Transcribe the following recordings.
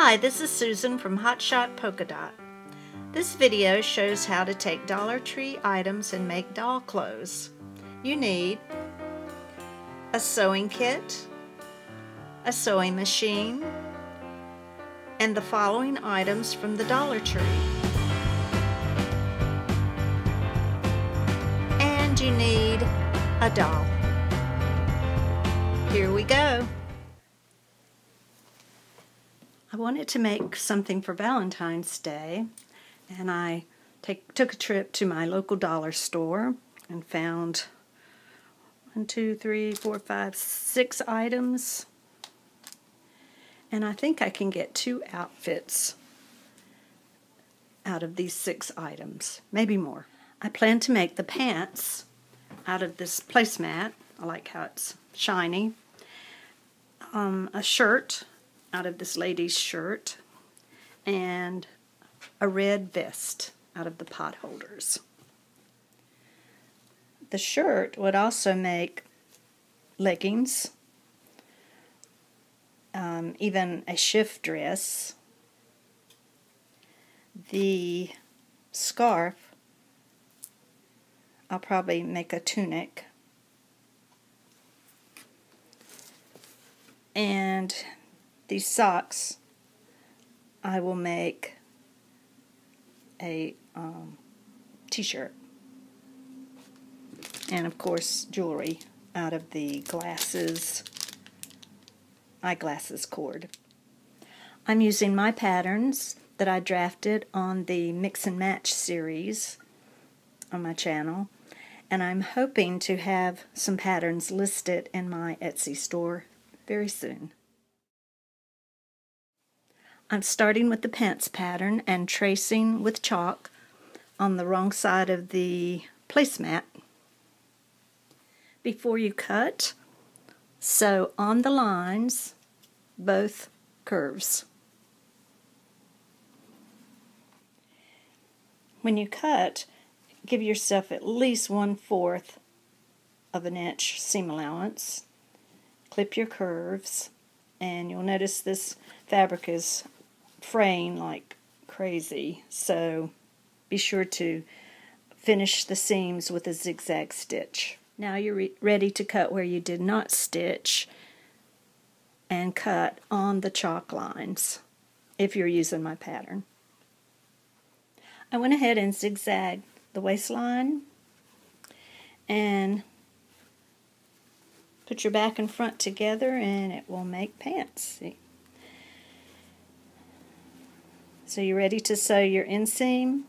Hi, this is Susan from Hotshot Polka Dot. This video shows how to take Dollar Tree items and make doll clothes. You need a sewing kit, a sewing machine, and the following items from the Dollar Tree. And you need a doll. Here we go. I wanted to make something for Valentine's Day, and I took a trip to my local dollar store and found 6 items, and I think I can get 2 outfits out of these 6 items, maybe more. I plan to make the pants out of this placemat. I like how it's shiny. A shirt out of this lady's shirt, and a red vest out of the pot holders. The shirt would also make leggings, even a shift dress. The scarf, I'll probably make a tunic. And these socks, I will make a t-shirt. And of course, jewelry out of the eyeglasses cord. I'm using my patterns that I drafted on the Mix and Match series on my channel, and I'm hoping to have some patterns listed in my Etsy store very soon. I'm starting with the pants pattern and tracing with chalk on the wrong side of the placemat. Before you cut, sew on the lines both curves. When you cut, give yourself at least 1/4 of an inch seam allowance. Clip your curves, and you'll notice this fabric is fraying like crazy, so be sure to finish the seams with a zigzag stitch. Now you're ready to cut where you did not stitch, and cut on the chalk lines if you're using my pattern. I went ahead and zigzagged the waistline, and put your back and front together and it will make pants. See? So you're ready to sew your inseam,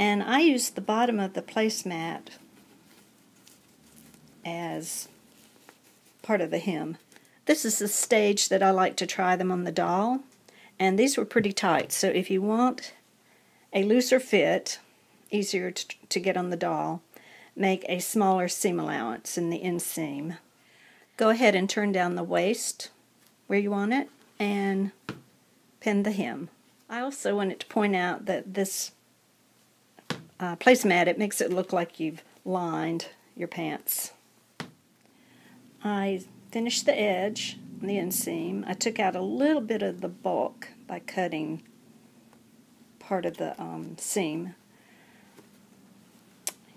and I use the bottom of the placemat as part of the hem. This is the stage that I like to try them on the doll, and these were pretty tight, so if you want a looser fit, easier to get on the doll, make a smaller seam allowance in the inseam. Go ahead and turn down the waist where you want it and pin the hem. I also wanted to point out that this placemat, it makes it look like you've lined your pants. I finished the edge, the inseam. I took out a little bit of the bulk by cutting part of the seam.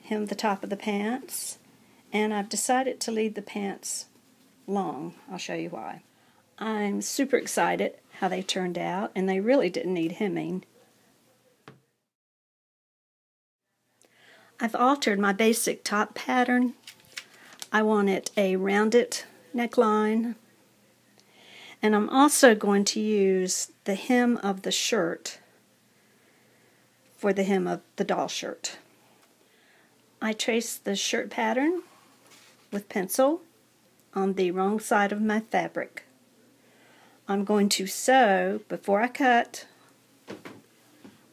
Hem the top of the pants, and I've decided to leave the pants long. I'll show you why. I'm super excited how they turned out, and they really didn't need hemming. I've altered my basic top pattern. I want it a rounded neckline, and I'm also going to use the hem of the shirt for the hem of the doll shirt. I traced the shirt pattern with pencil on the wrong side of my fabric. I'm going to sew, before I cut,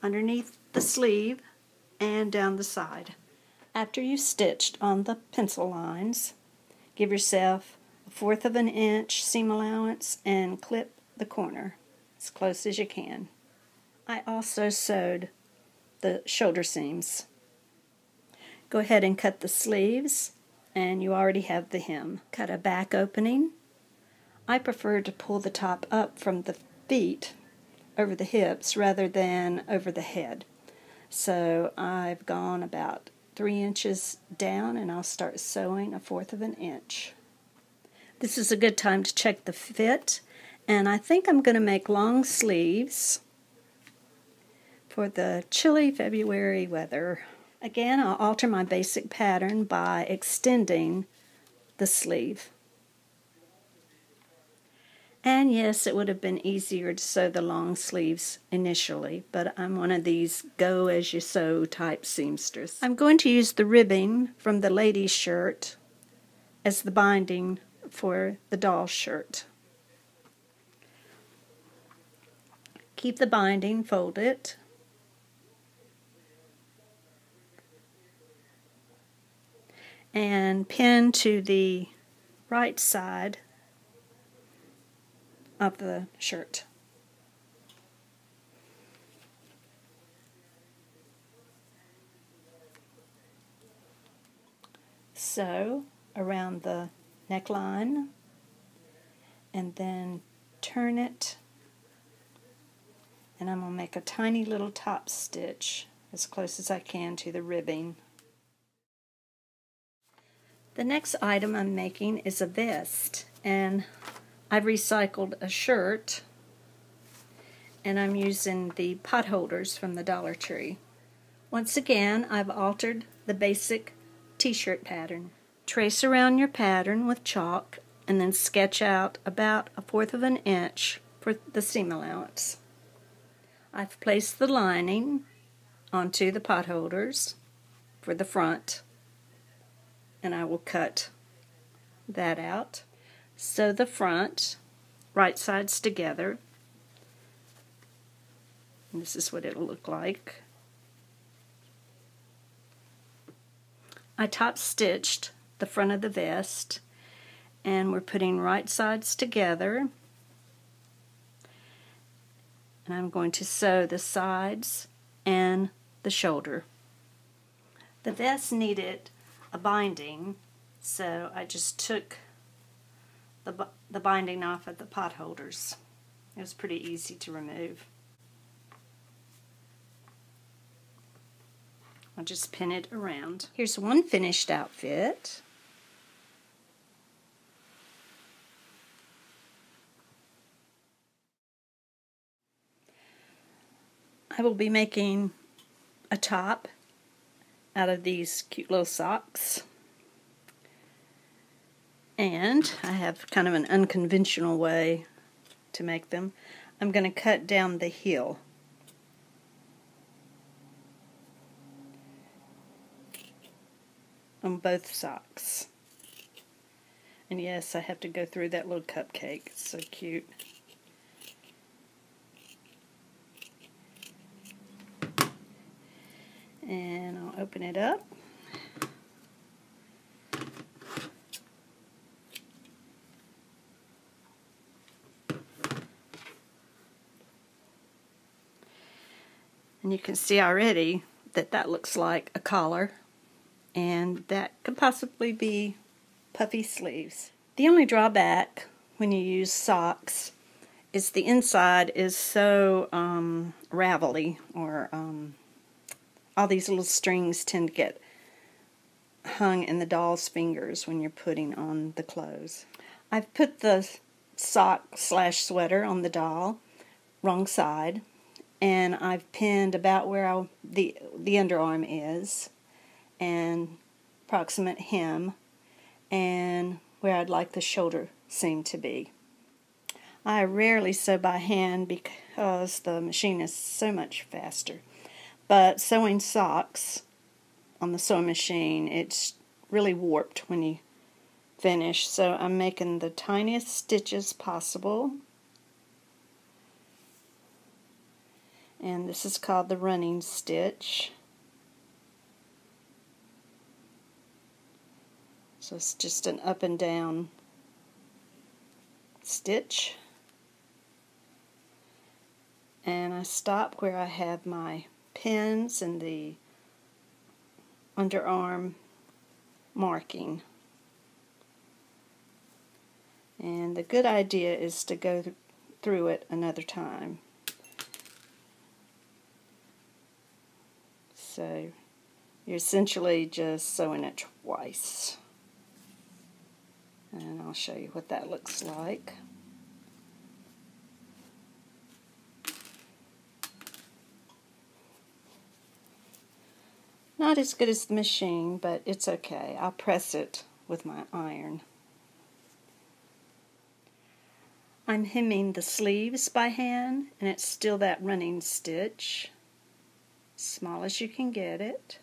underneath the sleeve and down the side. After you've stitched on the pencil lines, give yourself 1/4 of an inch seam allowance and clip the corner as close as you can. I also sewed the shoulder seams. Go ahead and cut the sleeves, and you already have the hem. Cut a back opening. I prefer to pull the top up from the feet over the hips rather than over the head. So I've gone about 3 inches down, and I'll start sewing 1/4 of an inch. This is a good time to check the fit, and I think I'm going to make long sleeves for the chilly February weather. Again, I'll alter my basic pattern by extending the sleeve. And yes, it would have been easier to sew the long sleeves initially, but I'm one of these go-as-you-sew type seamstress. I'm going to use the ribbing from the lady's shirt as the binding for the doll shirt. Keep the binding, fold it, and pin to the right side of the shirt. Sew around the neckline and then turn it, and I'm going to make a tiny little top stitch as close as I can to the ribbing. The next item I'm making is a vest, and I've recycled a shirt, and I'm using the pot holders from the Dollar Tree. Once again, I've altered the basic t-shirt pattern. Trace around your pattern with chalk and then sketch out about 1/4 of an inch for the seam allowance. I've placed the lining onto the pot holders for the front, and I will cut that out. Sew the front, right sides together, and this is what it'll look like. I top stitched the front of the vest, and we're putting right sides together, and I'm going to sew the sides and the shoulder. The vest needed a binding, so I just took the binding off of the pot holders. It was pretty easy to remove. I'll just pin it around. Here's one finished outfit. I will be making a top out of these cute little socks. And I have kind of an unconventional way to make them. I'm going to cut down the heel. On both socks. And yes, I have to go through that little cupcake. It's so cute. And I'll open it up. And you can see already that that looks like a collar, and that could possibly be puffy sleeves. The only drawback when you use socks is the inside is so ravelly, or all these little strings tend to get hung in the doll's fingers when you're putting on the clothes. I've put the sock / sweater on the doll, wrong side, and I've pinned about where the underarm is, and approximate hem, and where I'd like the shoulder seam to be. I rarely sew by hand because the machine is so much faster. But sewing socks on the sewing machine, it's really warped when you finish. So I'm making the tiniest stitches possible. And this is called the running stitch. So it's just an up and down stitch. And I stop where I have my pins and the underarm marking. And the good idea is to go through it another time. So you're essentially just sewing it twice. And I'll show you what that looks like. Not as good as the machine, but it's okay. I'll press it with my iron. I'm hemming the sleeves by hand, and it's still that running stitch, small as you can get it.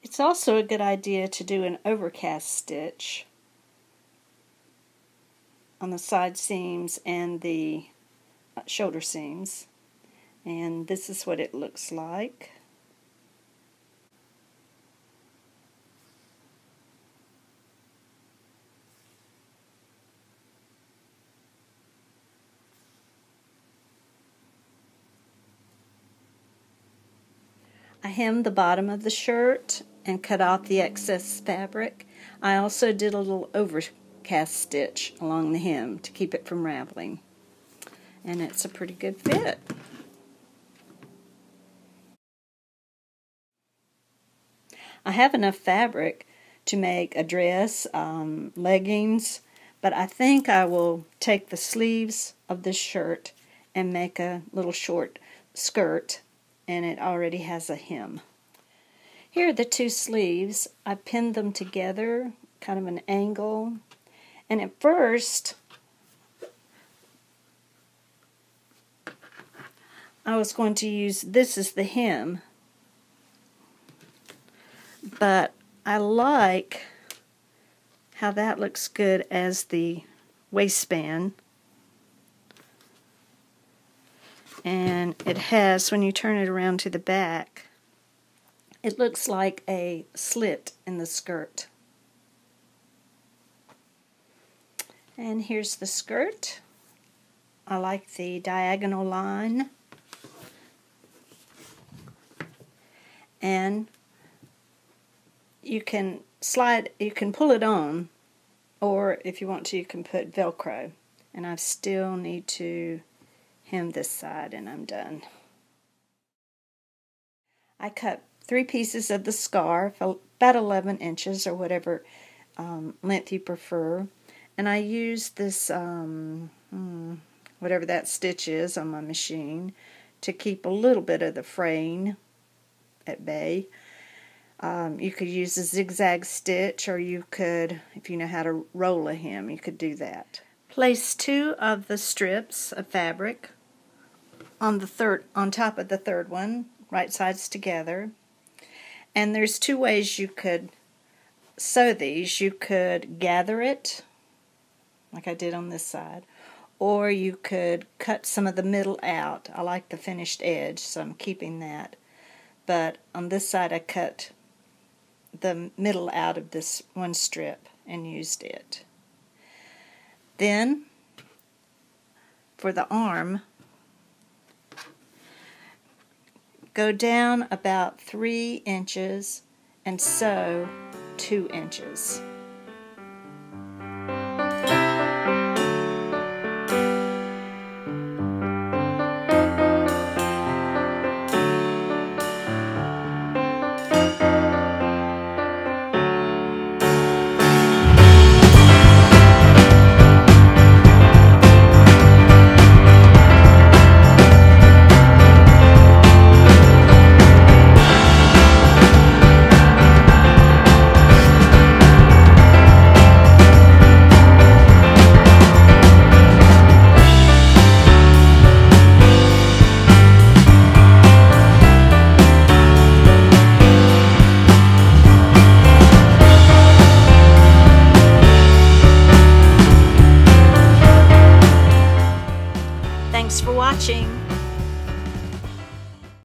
It's also a good idea to do an overcast stitch on the side seams and the shoulder seams, and this is what it looks like. I hemmed the bottom of the shirt and cut off the excess fabric. I also did a little overcast stitch along the hem to keep it from raveling. And it's a pretty good fit. I have enough fabric to make a dress, leggings, but I think I will take the sleeves of this shirt and make a little short skirt, and it already has a hem. Here are the two sleeves. I pinned them together, kind of an angle, and at first I was going to use this as the hem, but I like how that looks good as the waistband. And it has, when you turn it around to the back, it looks like a slit in the skirt. And here's the skirt. I like the diagonal line. And you can pull it on, or if you want to, you can put Velcro. And I still need to hem this side, and I'm done. I cut 3 pieces of the scarf, about 11 inches or whatever length you prefer, and I used this whatever that stitch is on my machine to keep a little bit of the fraying at bay. You could use a zigzag stitch, or you could, if you know how to roll a hem, you could do that. Place 2 of the strips of fabric on top of the third one, right sides together. And there's 2 ways you could sew these. You could gather it, like I did on this side, or you could cut some of the middle out. I like the finished edge, so I'm keeping that. But on this side I cut the middle out of this one strip and used it. Then for the arm, go down about 3 inches and sew 2 inches.